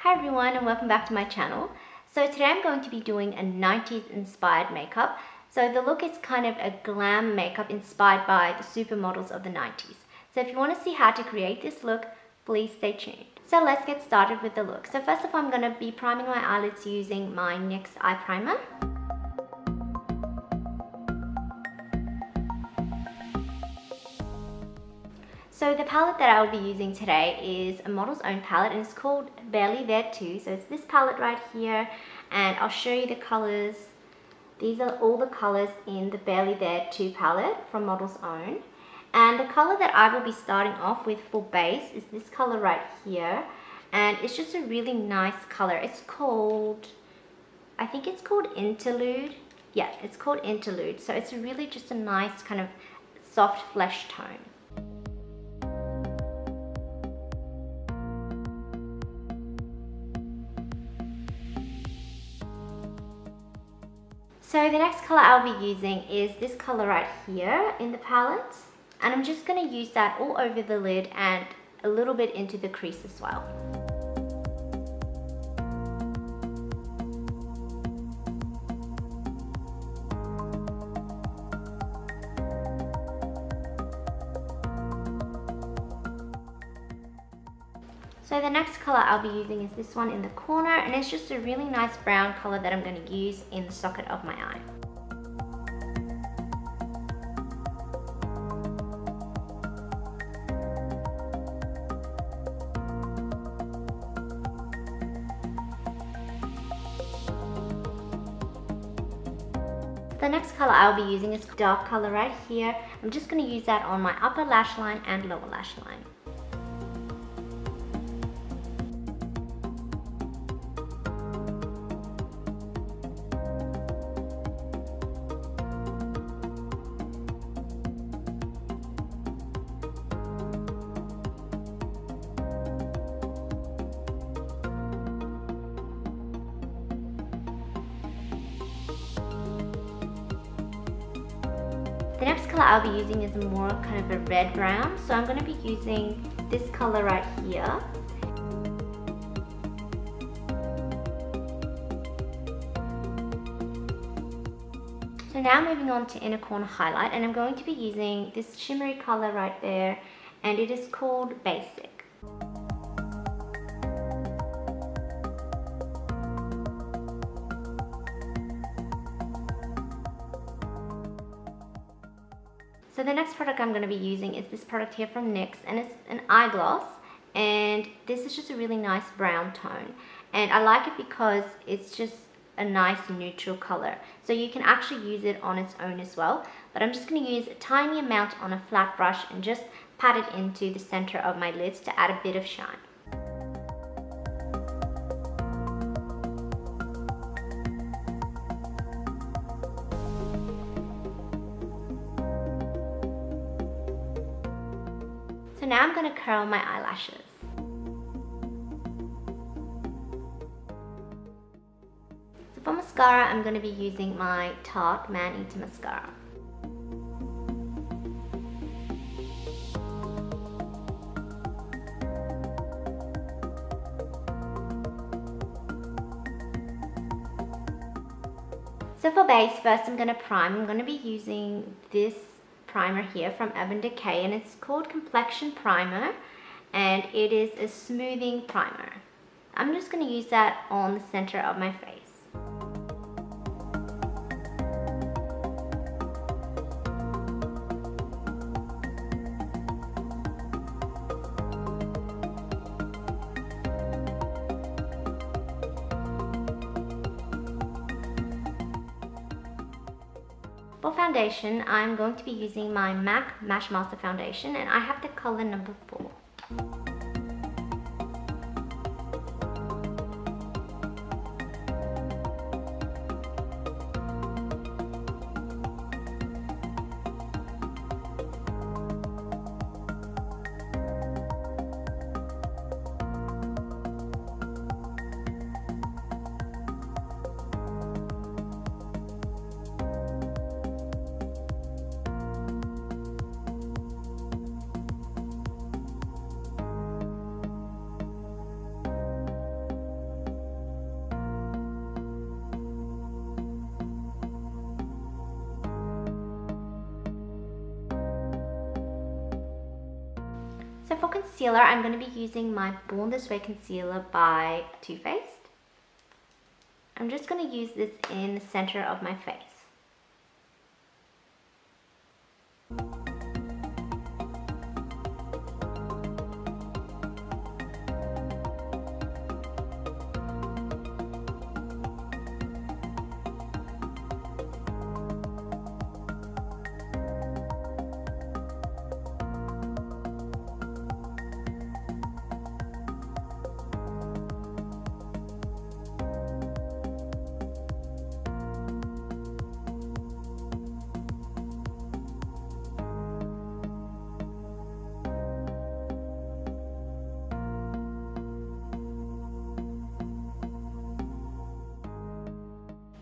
Hi everyone and welcome back to my channel. So today I'm going to be doing a 90s inspired makeup. So the look is kind of a glam makeup inspired by the supermodels of the 90s. So if you want to see how to create this look, please stay tuned. So let's get started with the look. So first of all, I'm going to be priming my eyelids using my NYX eye primer. So the palette that I'll be using today is a Model's Own palette and it's called Barely There Too. So it's this palette right here and I'll show you the colors. These are all the colors in the Barely There Too palette from Model's Own. And the color that I will be starting off with for base is this color right here. And it's just a really nice color. It's called, I think it's called Interlude. Yeah, it's called Interlude. So it's really just a nice kind of soft flesh tone. So the next color I'll be using is this color right here in the palette. And I'm just going to use that all over the lid and a little bit into the crease as well. So the next color I'll be using is this one in the corner, and it's just a really nice brown color that I'm going to use in the socket of my eye. The next color I'll be using is dark color right here. I'm just going to use that on my upper lash line and lower lash line. The next color I'll be using is more kind of a red brown, so I'm going to be using this color right here. So now moving on to inner corner highlight, and I'm going to be using this shimmery color right there, and it is called Basic. So the next product I'm going to be using is this product here from NYX, and it's an eye gloss, and this is just a really nice brown tone, and I like it because it's just a nice neutral color, so you can actually use it on its own as well, but I'm just going to use a tiny amount on a flat brush and just pat it into the center of my lids to add a bit of shine. So now I'm going to curl my eyelashes. So for mascara, I'm going to be using my Tarte Maneater mascara. So for base, first I'm going to prime. I'm going to be using this primer here from Decay, and it's called Complexion Primer, and it is a smoothing primer. I'm just going to use that on the center of my face. For foundation, I'm going to be using my MAC Match Master Foundation, and I have the color number 4. for concealer, I'm going to be using my Born This Way concealer by Too Faced. I'm just going to use this in the center of my face.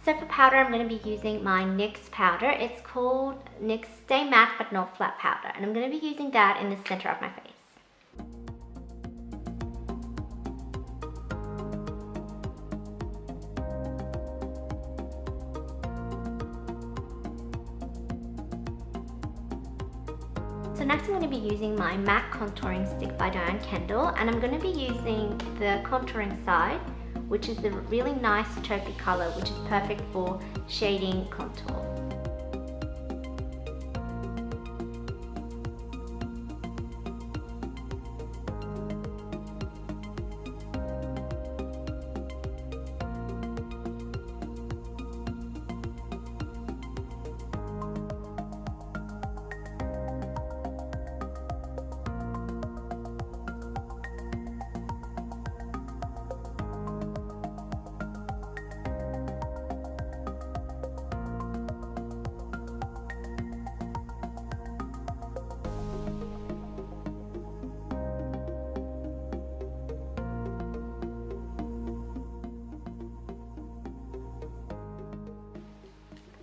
So for powder, I'm going to be using my NYX powder. It's called NYX Stay Matte But Not Flat Powder. And I'm going to be using that in the center of my face. So next I'm going to be using my MAC contouring stick by Diane Kendal. And I'm going to be using the contouring side, which is the really nice taupey color, which is perfect for shading contour.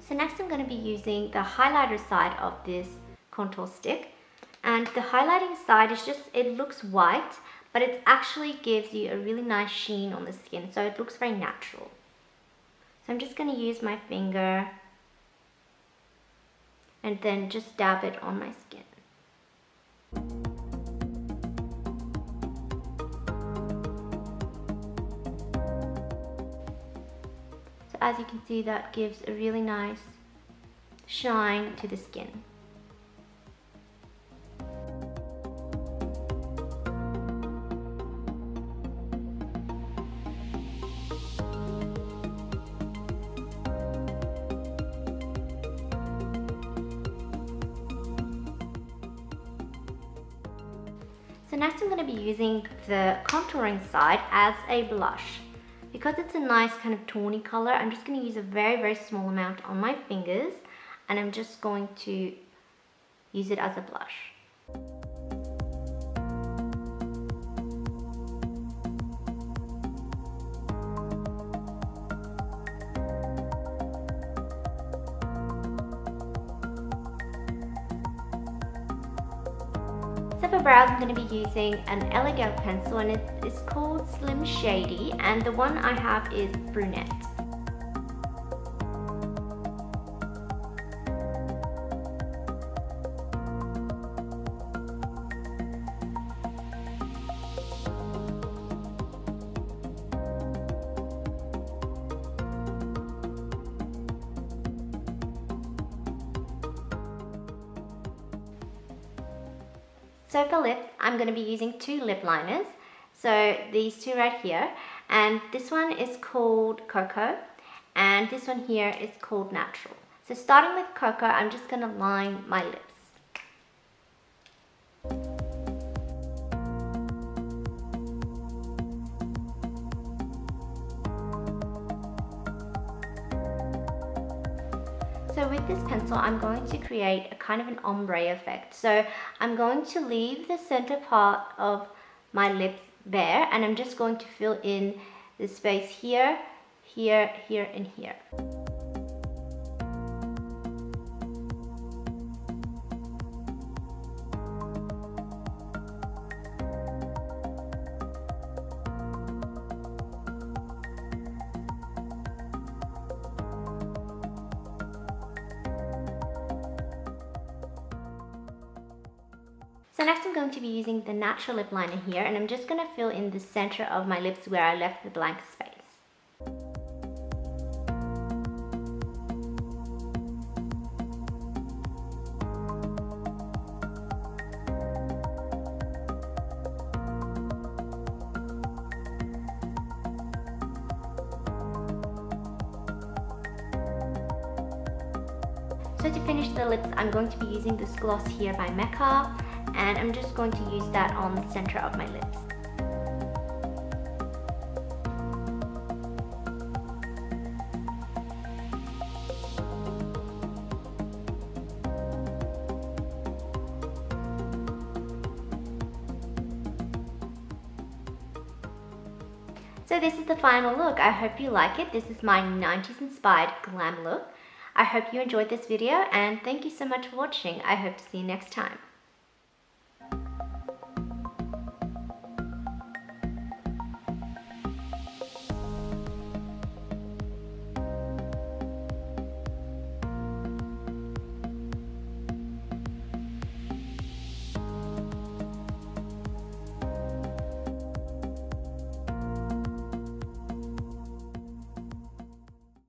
So next I'm going to be using the highlighter side of this contour stick, and the highlighting side is just, it looks white, but it actually gives you a really nice sheen on the skin, so it looks very natural. So I'm just going to use my finger and then just dab it on my skin. As you can see, that gives a really nice shine to the skin. So next I'm going to be using the contouring side as a blush. Because it's a nice kind of tawny color, I'm just going to use a very, very small amount on my fingers, and I'm just going to use it as a blush. So for brows, I'm going to be using an L.A Girl pencil, and it is called Slim Shady, and the one I have is Brunette. So for lips, I'm going to be using two lip liners. So these two right here, and this one is called Cocoa, and this one here is called Natural. So starting with Cocoa, I'm just going to line my lips. So with this pencil, I'm going to create a kind of an ombre effect. So I'm going to leave the center part of my lips bare, and I'm just going to fill in the space here, here, here, and here. So next I'm going to be using the natural lip liner here, and I'm just going to fill in the center of my lips where I left the blank space. So to finish the lips, I'm going to be using this gloss here by Mecca, and I'm just going to use that on the center of my lips. So this is the final look. I hope you like it. This is my 90s inspired glam look. I hope you enjoyed this video, and thank you so much for watching. I hope to see you next time.